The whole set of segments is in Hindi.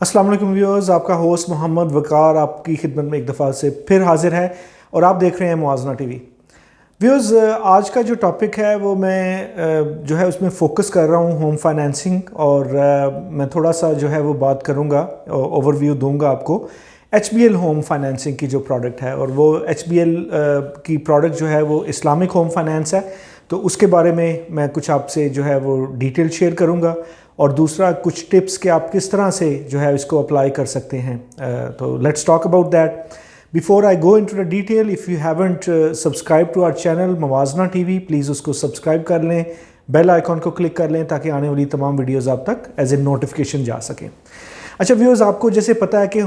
अस्सलाम वालेकुम व्यूअर्स, आपका होस्ट मोहम्मद वकार आपकी खिदमत में एक दफ़ा से फिर हाजिर है और आप देख रहे हैं मुआजना टीवी। व्यूअर्स, आज का जो टॉपिक है वो मैं जो है उसमें फ़ोकस कर रहा हूँ होम फाइनेंसिंग और मैं थोड़ा सा जो है वो बात करूँगा, ओवरव्यू दूंगा आपको HBL होम फाइनेंसिंग की जो प्रोडक्ट है। और वो HBL की प्रोडक्ट जो है वो इस्लामिक होम फाइनेंस है, तो उसके बारे में मैं कुछ आपसे जो है वो डिटेल शेयर करूँगा और दूसरा कुछ टिप्स कि आप किस तरह से जो है इसको अप्लाई कर सकते हैं। तो let's talk about that. Before I go into the detail, if you haven't subscribe to our channel Muaazna TV, please उसको सब्सक्राइब कर लें, बेल आइकॉन को क्लिक कर लें ताकि आने वाली तमाम वीडियोज़ आप तक एज ए नोटिफिकेशन जा सकें। अच्छा व्यूअर्स, आपको जैसे पता है कि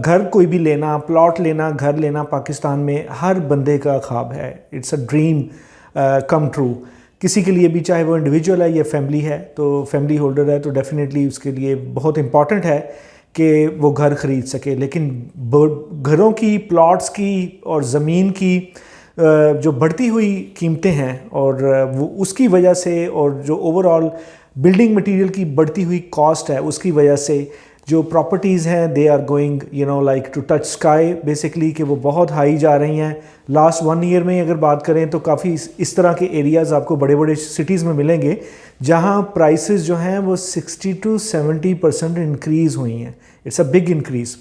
घर कोई भी लेना, प्लॉट लेना, घर लेना पाकिस्तान में हर बंदे का ख्वाब है। It's a dream come true किसी के लिए भी, चाहे वो इंडिविजुअल है या फैमिली है। तो फैमिली होल्डर है तो डेफिनेटली उसके लिए बहुत इंपॉर्टेंट है कि वो घर ख़रीद सके। लेकिन घरों की, प्लॉट्स की और ज़मीन की जो बढ़ती हुई कीमतें हैं और वो उसकी वजह से, और जो ओवरऑल बिल्डिंग मटेरियल की बढ़ती हुई कॉस्ट है उसकी वजह से जो प्रॉपर्टीज़ हैं they are going like to touch sky basically, कि वो बहुत हाई जा रही हैं। लास्ट 1 ईयर में अगर बात करें तो काफ़ी इस तरह के एरियाज़ आपको बड़े बड़े सिटीज़ में मिलेंगे जहां प्राइसेस जो हैं वो 60 to 70% इंक्रीज़ हुई हैं। It's a big increase.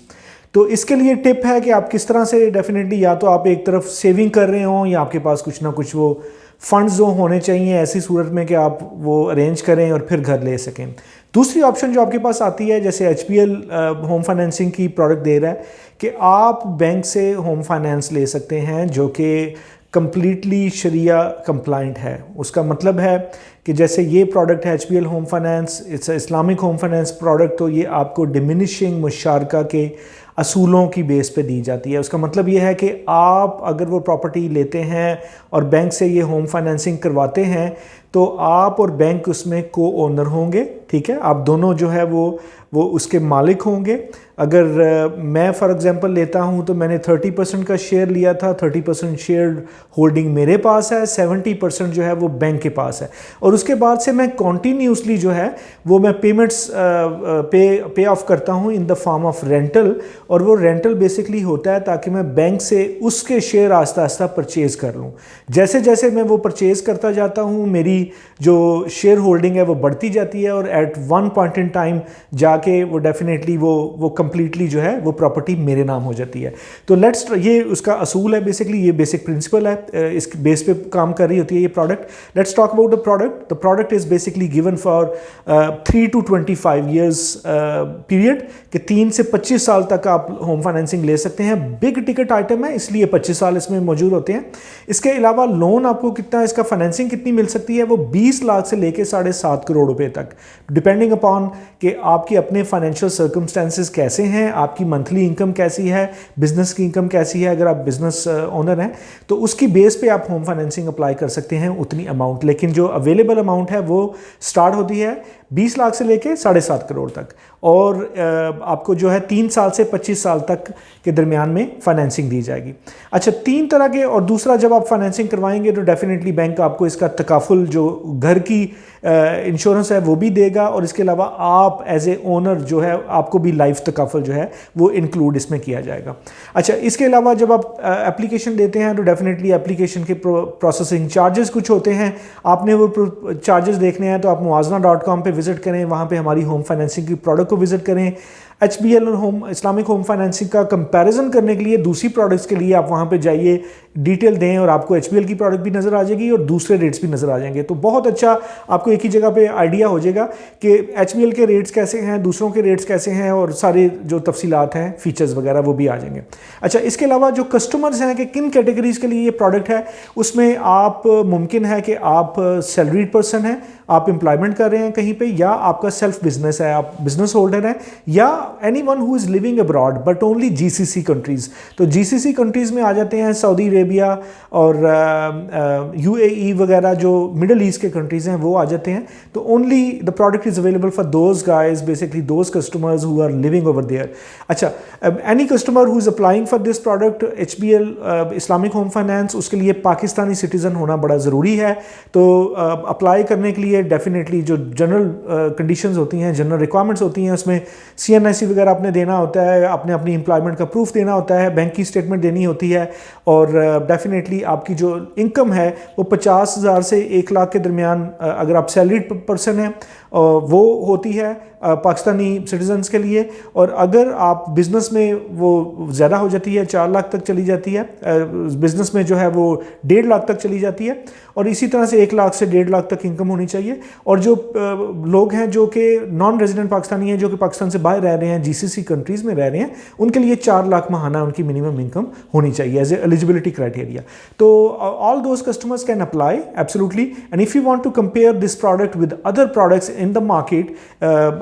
तो इसके लिए टिप है कि आप किस तरह से, डेफिनेटली या तो आप एक तरफ सेविंग कर रहे हों या आपके पास कुछ ना कुछ वो फंड्स जो होने चाहिए ऐसी सूरत में कि आप वो अरेंज करें और फिर घर ले सकें। दूसरी ऑप्शन जो आपके पास आती है, जैसे HBL होम फाइनेंसिंग की प्रोडक्ट दे रहा है कि आप बैंक से होम फाइनेंस ले सकते हैं जो कि कम्प्लीटली शरिया कंप्लाइंट है। उसका मतलब है कि जैसे ये प्रोडक्ट है HBL home finance, it's Islamic home finance product, तो ये आपको डिमिनिशिंग मुशारका के असूलों की बेस पे दी जाती है। उसका मतलब ये है कि आप अगर वो प्रॉपर्टी लेते हैं और बैंक से ये होम फाइनेंसिंग करवाते हैं तो आप और बैंक उसमें को ओनर होंगे, ठीक है। आप दोनों जो है वो उसके मालिक होंगे। अगर मैं फॉर एग्जांपल लेता हूं तो मैंने 30% का शेयर लिया था, 30% शेयर होल्डिंग मेरे पास है, 70% जो है वो बैंक के पास है। और उसके बाद से मैं कॉन्टीन्यूसली जो है वो मैं पेमेंट्स पे ऑफ करता हूं in the form of rental. और वो रेंटल बेसिकली होता है ताकि मैं बैंक से उसके शेयर आस्ता आस्ता परचेज कर लूँ। जैसे जैसे मैं वो परचेज करता जाता हूँ मेरी जो शेयर होल्डिंग है वो बढ़ती जाती है और at one point in time जाके वो डेफिनेटली वो कंप्लीटली जो है वो प्रॉपर्टी मेरे नाम हो जाती है। तो ये उसका असूल है बेसिकली, ये बेसिक प्रिंसिपल है, इस बेस पे काम कर रही होती है ये product. Let's talk about the product. The product is basically given for 3 to 25 years period, कि 3 से 25 साल तक आप होम फाइनेंसिंग ले सकते हैं। बिग टिकट आइटम है इसलिए 25 साल इसमें मौजूद होते हैं। इसके अलावा लोन आपको कितना, इसका फाइनेंसिंग कितनी मिल सकती है, वो 20 लाख से लेके 7.5 करोड़ रुपए तक, डिपेंडिंग अपॉन कि आपके अपने फाइनेंशियल सर्कमस्टेंसेस कैसे हैं, आपकी मंथली इनकम कैसी है, बिजनेस की इनकम कैसी है। अगर आप बिजनेस ओनर हैं तो उसकी बेस पे आप होम फाइनेंसिंग अप्लाई कर सकते हैं उतनी अमाउंट। लेकिन जो अवेलेबल अमाउंट है वो स्टार्ट होती है 20 लाख से लेके 7.5 करोड़ तक, और आपको जो है 3 साल से 25 साल तक के दरमियान में फाइनेंसिंग दी जाएगी। अच्छा, 3 तरह के। और दूसरा, जब आप फाइनेंसिंग करवाएंगे तो डेफिनेटली बैंक आपको इसका तकाफुल, जो घर की इंश्योरेंस है वो भी देगा, और इसके अलावा आप एज ए ओनर जो है आपको भी लाइफ तकाफुल जो है वो इंक्लूड इसमें किया जाएगा। अच्छा, इसके अलावा जब आप एप्लीकेशन देते हैं तो डेफिनेटली एप्लीकेशन के प्रोसेसिंग चार्जेस कुछ होते हैं। आपने वो चार्जेस देखने हैं तो आप muazna.com पे विजिट करें, वहाँ पे हमारी होम फाइनेंसिंग की प्रोडक्ट को विजिट करें। HBL और इस्लामिक होम फाइनेंसिंग का कंपैरिजन करने के लिए दूसरी प्रोडक्ट्स के लिए आप वहाँ पे जाइए, डिटेल दें और आपको HBL की प्रोडक्ट भी नज़र आ जाएगी और दूसरे रेट्स भी नज़र आ जाएंगे। तो बहुत अच्छा आपको एक ही जगह पे आइडिया हो जाएगा कि HBL के रेट्स कैसे हैं, दूसरों के रेट्स कैसे हैं, और सारे जो तफसीलात हैं, फीचर्स वगैरह वो भी आ जाएंगे। अच्छा, इसके अलावा जो कस्टमर्स हैं कि किन कैटेगरीज के लिए ये प्रोडक्ट है, उसमें आप मुमकिन है कि आप सैलरीड पर्सन हैं, आप एम्प्लॉयमेंट कर रहे हैं कहीं पे, या आपका सेल्फ बिजनेस है, आप बिजनेस होल्डर हैं, या anyone who is living abroad but only GCC countries. तो GCC कंट्रीज़ में आ जाते हैं सऊदी अरेबिया और UAE वगैरह, जो मिडल ईस्ट के कंट्रीज़ हैं वो आ जाते हैं। तो only the product is available for those guys, basically those customers who are living over there. अच्छा, any customer who is applying for this product HBL Islamic home finance, उसके लिए पाकिस्तानी सिटीज़न होना बड़ा ज़रूरी है। तो अप्लाई करने के लिए डेफिनेटली जो जनरल कंडीशंस होती हैं, जनरल रिक्वायरमेंट्स होती हैं, उसमें CNI NRC वगैरह आपने देना होता है, आपने अपनी एम्प्लॉयमेंट का प्रूफ देना होता है, बैंक की स्टेटमेंट देनी होती है, और डेफिनेटली आपकी जो इनकम है वो 50,000 से 1 लाख के दरमियान, अगर आप सैलरीड पर्सन हैं वो होती है पाकिस्तानी सिटीजन्स के लिए। और अगर आप बिज़नेस में वो ज़्यादा हो जाती है, 4 लाख तक चली जाती है, बिज़नेस में जो है वो 1.5 लाख तक चली जाती है, और इसी तरह से 1 लाख से 1.5 लाख तक इनकम होनी चाहिए। और जो लोग हैं जो कि नॉन रेजिडेंट पाकिस्तानी हैं, जो कि पाकिस्तान से बाहर रह रहे हैं, GCC कंट्रीज़ में रह रहे हैं, उनके लिए 4 लाख माहाना उनकी मिनिमम इनकम होनी चाहिए एज ए एलिजिबिलिटी क्राइटेरिया। तो all those customers can apply absolutely, and if you want to compare this product with other products in the market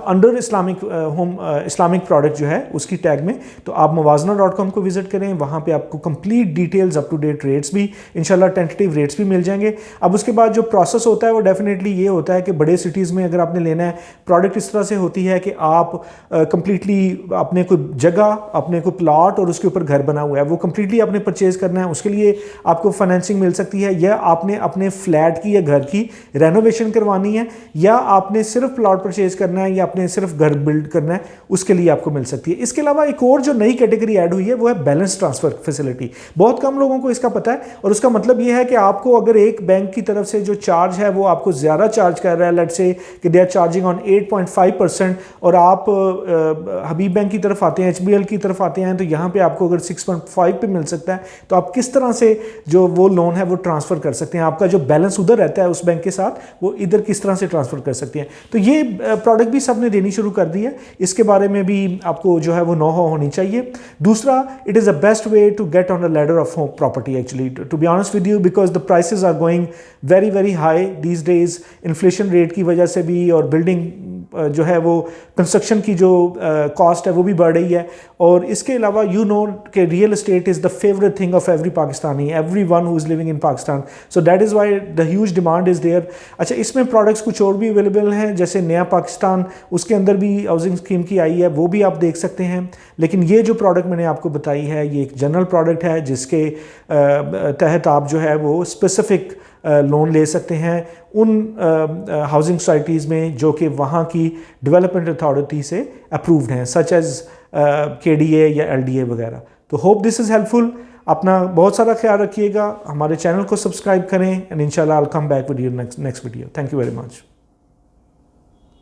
under Islamic product जो है उसकी टैग में, तो आप muwazana.com को विजिट करें। वहाँ पे आपको complete details, up to date rates भी, इंशाल्लाह टेंटेटिव रेट्स भी मिल जाएंगे। अब उसके बाद जो प्रोसेस होता है वो डेफिनेटली ये होता है कि बड़े सिटीज़ में अगर आपने लेना है, प्रोडक्ट इस तरह से होती है कि आप कंप्लीटली अपने कोई जगह, अपने कोई प्लॉट और उसके ऊपर घर बना हुआ है, वो कंप्लीटली आपने परचेज़ करना है। उसके लिए आपको फाइनेंसिंग मिल सकती है, या आपने अपने फ्लैट की या घर की रेनोवेशन करवानी है, या आपने सिर्फ प्लॉट परचेज़ करना है, या आपने सिर्फ घर बिल्ड करना है, उसके लिए आपको मिल सकती है। इसके अलावा एक और जो नई कैटेगरी ऐड हुई है वो है बैलेंस ट्रांसफ़र फैसिलिटी। बहुत कम लोगों को इसका पता है, और उसका मतलब ये है कि आपको अगर एक बैंक की तरफ से जो चार्ज है वो आपको ज़्यादा चार्ज कर रहा है, लेट्स से कि दे आर चार्जिंग ऑन 8.5%, और आप हबीब बैंक की तरफ आते हैं, HBL की तरफ आते हैं, तो यहाँ पे आपको अगर 6.5 पे मिल सकता है, तो आप किस तरह से जो वो लोन है वो ट्रांसफ़र कर सकते हैं। आपका जो बैलेंस उधर रहता है उस बैंक के साथ, वो इधर किस तरह से ट्रांसफ़र कर सकते हैं। तो ये प्रोडक्ट भी सबने देनी शुरू कर दी है, इसके बारे में भी आपको जो है वो नो हाउ होनी चाहिए। दूसरा, it is the best way to get on the ladder of home property actually, to be honest with you, because the prices are going very very high these days, inflation rate की वजह से भी, और बिल्डिंग जो है वो कंस्ट्रक्शन की जो कॉस्ट है वो भी बढ़ रही है। और इसके अलावा यू नो कि real estate is the favourite thing of every Pakistani, every one who is living in Pakistan, so that is why the huge demand is there. अच्छा, इसमें प्रोडक्ट्स कुछ और भी अवेलेबल हैं, जैसे नया पाकिस्तान, उसके अंदर भी हाउसिंग स्कीम की आई है, वो भी आप देख सकते हैं। लेकिन ये जो प्रोडक्ट मैंने आपको बताई है, ये एक जनरल प्रोडक्ट है जिसके तहत आप जो है वो स्पेसिफिक लोन ले सकते हैं उन हाउसिंग सोसाइटीज़ में जो कि वहाँ की डेवलपमेंट अथॉरिटी से अप्रूव्ड हैं, सच एज़ KDA या LDA वगैरह। तो होप दिस इज़ हेल्पफुल। अपना बहुत सारा ख्याल रखिएगा, हमारे चैनल को सब्सक्राइब करें, एंड इंशाल्लाह I will come back with your next video. Thank you very much.